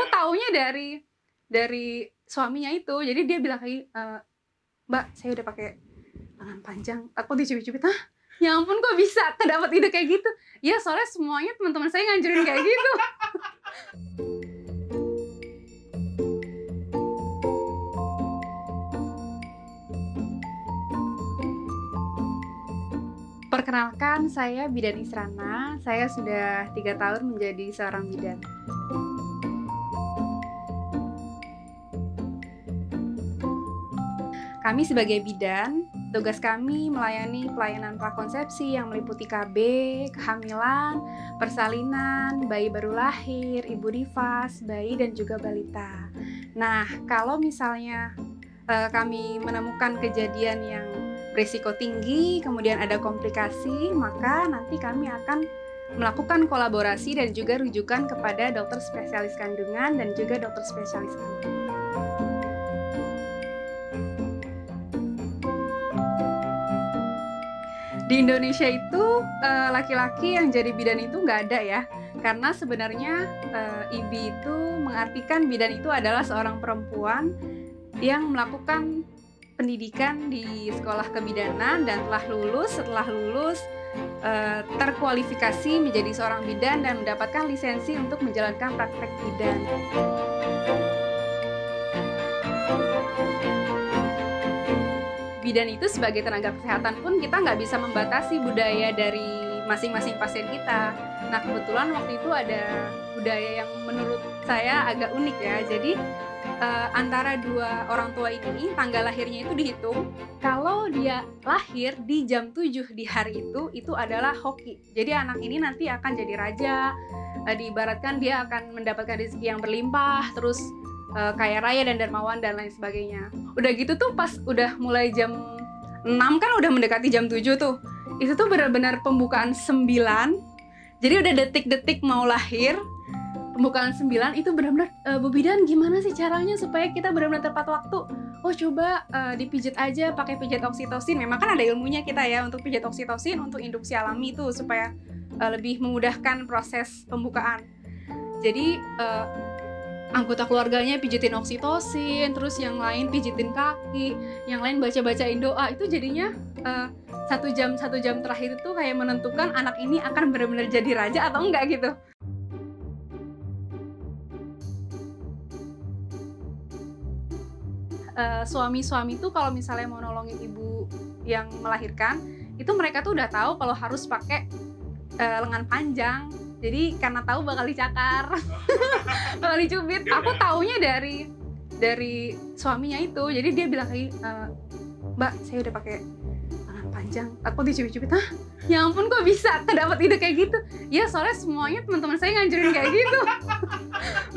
aku taunya dari suaminya itu. Jadi dia bilang kayak, Mbak, saya udah pakai lengan panjang. Aku dicubit-cubit, hah? Ya ampun, kok bisa dapat ide kayak gitu? Ya soalnya semuanya teman-teman saya nganjurin kayak gitu. Perkenalkan, saya Bidan Israna. Saya sudah 3 tahun menjadi seorang bidan. Kami sebagai bidan, tugas kami melayani pelayanan prakonsepsi yang meliputi KB, kehamilan, persalinan, bayi baru lahir, ibu nifas, bayi dan juga balita. Nah, kalau misalnya kami menemukan kejadian yang berisiko tinggi, kemudian ada komplikasi, maka nanti kami akan melakukan kolaborasi dan juga rujukan kepada dokter spesialis kandungan dan juga dokter spesialis anak. Di Indonesia itu laki-laki yang jadi bidan itu nggak ada ya, karena sebenarnya IBI itu mengartikan bidan itu adalah seorang perempuan yang melakukan pendidikan di sekolah kebidanan dan setelah lulus terkualifikasi menjadi seorang bidan dan mendapatkan lisensi untuk menjalankan praktek bidan. Bidan itu sebagai tenaga kesehatan pun kita nggak bisa membatasi budaya dari masing-masing pasien kita. Nah, kebetulan waktu itu ada budaya yang menurut saya agak unik ya. Jadi antara dua orang tua ini tanggal lahirnya itu dihitung. Kalau dia lahir di jam 7 di hari itu adalah hoki. Jadi anak ini nanti akan jadi raja. Diibaratkan dia akan mendapatkan rezeki yang berlimpah, terus kaya raya dan dermawan dan lain sebagainya. Udah gitu tuh pas udah mulai jam 6 kan udah mendekati jam 7 tuh. Itu tuh benar-benar pembukaan 9. Jadi udah detik-detik mau lahir. Pembukaan 9 itu benar-benar Bu Bidan gimana sih caranya supaya kita benar-benar tepat waktu? Oh coba dipijit aja pakai pijat oksitosin. Memang kan ada ilmunya kita ya untuk pijat oksitosin untuk induksi alami itu supaya lebih memudahkan proses pembukaan. Jadi anggota keluarganya pijitin oksitosin, terus yang lain pijitin kaki, yang lain baca-bacain doa. Itu jadinya 1 jam terakhir itu kayak menentukan anak ini akan benar-benar jadi raja atau enggak gitu. Suami-suami tuh kalau misalnya mau nolongin ibu yang melahirkan, itu mereka tuh udah tahu kalau harus pakai lengan panjang. Jadi karena tahu bakal dicakar, bakal dicubit. Aku taunya dari suaminya itu. Jadi dia bilang kayak, Mbak, saya udah pakai lengan panjang. Aku dicubit-cubit, hah? Ya ampun, kok bisa dapat ide kayak gitu? Ya soalnya semuanya teman-teman saya nganjurin kayak gitu.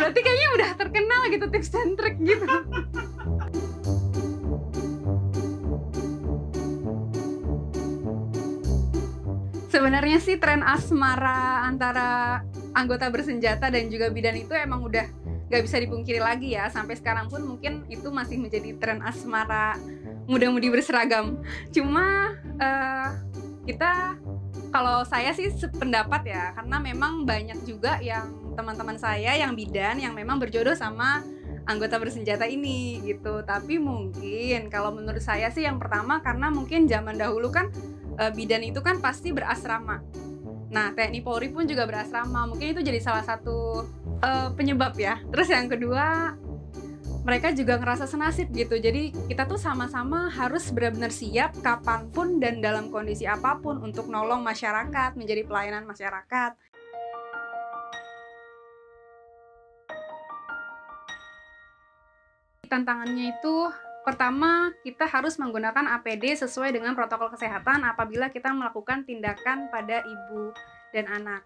Berarti kayaknya udah terkenal gitu tips dan trik gitu. Sebenarnya sih tren asmara antara anggota bersenjata dan juga bidan itu emang udah gak bisa dipungkiri lagi ya. Sampai sekarang pun mungkin itu masih menjadi tren asmara muda-mudi berseragam. Cuma kalau saya sih sependapat ya, karena memang banyak juga yang teman-teman saya yang bidan yang memang berjodoh sama anggota bersenjata ini gitu. Tapi mungkin kalau menurut saya sih yang pertama karena mungkin zaman dahulu kan bidan itu kan pasti berasrama. Nah, TNI Polri pun juga berasrama. Mungkin itu jadi salah satu penyebab ya. Terus yang kedua, mereka juga ngerasa senasib gitu. Jadi kita tuh sama-sama harus benar-benar siap kapanpun dan dalam kondisi apapun untuk nolong masyarakat, menjadi pelayanan masyarakat. Tantangannya itu pertama, kita harus menggunakan APD sesuai dengan protokol kesehatan apabila kita melakukan tindakan pada ibu dan anak.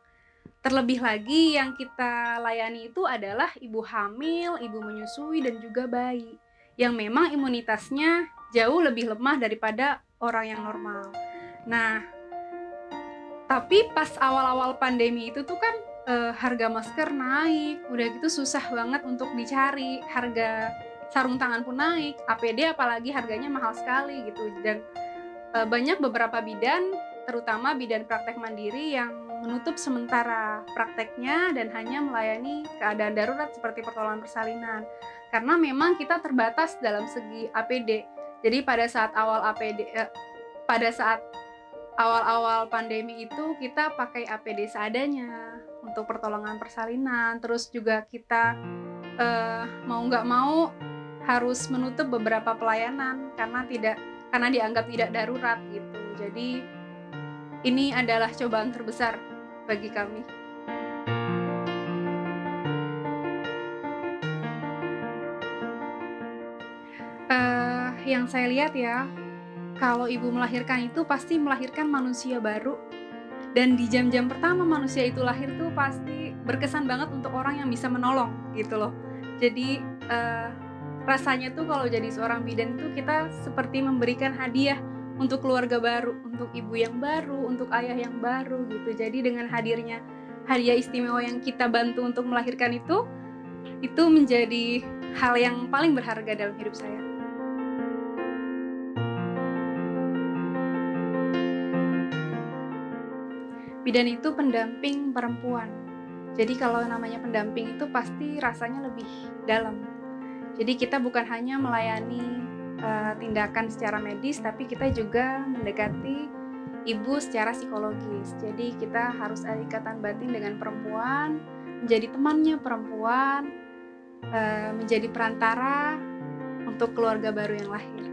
Terlebih lagi yang kita layani itu adalah ibu hamil, ibu menyusui, dan juga bayi yang memang imunitasnya jauh lebih lemah daripada orang yang normal. Nah, tapi pas awal-awal pandemi itu tuh kan harga masker naik, udah gitu susah banget untuk dicari, harga sarung tangan pun naik, APD apalagi harganya mahal sekali gitu. Dan banyak beberapa bidan, terutama bidan praktek mandiri yang menutup sementara prakteknya dan hanya melayani keadaan darurat seperti pertolongan persalinan. Karena memang kita terbatas dalam segi APD. Jadi pada saat awal pandemi itu kita pakai APD seadanya untuk pertolongan persalinan. Terus juga kita mau nggak mau harus menutup beberapa pelayanan karena dianggap tidak darurat gitu. Jadi ini adalah cobaan terbesar bagi kami. Yang saya lihat ya, kalau ibu melahirkan itu pasti melahirkan manusia baru. Dan di jam-jam pertama manusia itu lahir tuh pasti berkesan banget untuk orang yang bisa menolong gitu loh. Jadi rasanya tuh kalau jadi seorang bidan tuh kita seperti memberikan hadiah untuk keluarga baru, untuk ibu yang baru, untuk ayah yang baru gitu. Jadi dengan hadirnya hadiah istimewa yang kita bantu untuk melahirkan itu menjadi hal yang paling berharga dalam hidup saya. Bidan itu pendamping perempuan. Jadi kalau namanya pendamping itu pasti rasanya lebih dalam. Jadi kita bukan hanya melayani tindakan secara medis, tapi kita juga mendekati ibu secara psikologis. Jadi kita harus ada ikatan batin dengan perempuan, menjadi temannya perempuan, menjadi perantara untuk keluarga baru yang lahir.